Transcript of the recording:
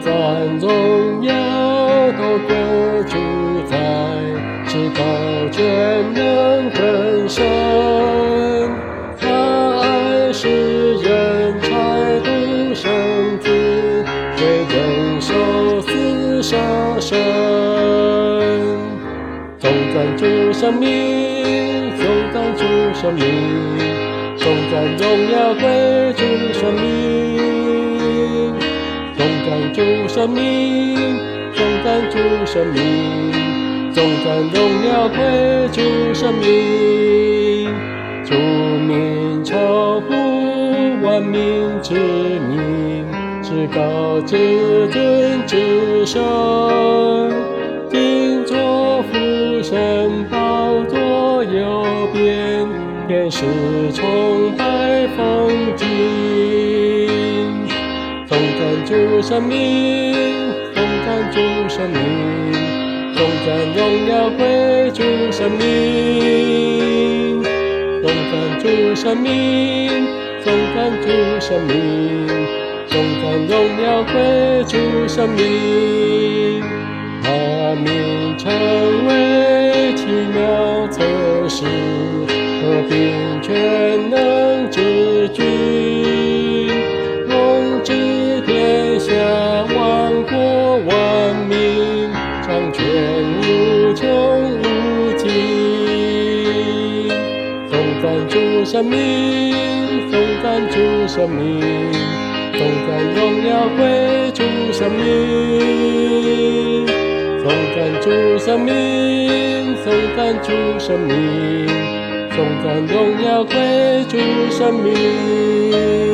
赞荣耀都归主宰，至高全能更深。他爱世人，才独生子，为人受死舍身。颂赞主生命，颂赞主生命，颂赞荣耀归主生命，颂赞主生命，颂赞主生命，颂赞荣耀归主生命。主名超乎万民之名，至高至尊至圣，今作父神宝座右边，天使崇拜奉敬。颂赞主生命，颂赞主生命，颂赞荣耀归主生命，颂赞主生命，颂赞主生命，颂赞荣耀归主生命。他名称为奇妙测试，和平全能之君，统治天下万国万民，掌权无穷无尽。颂赞主生命，颂赞主生命，颂赞荣耀归主生命，颂赞主生命，颂赞主生命，颂赞荣耀归主生命。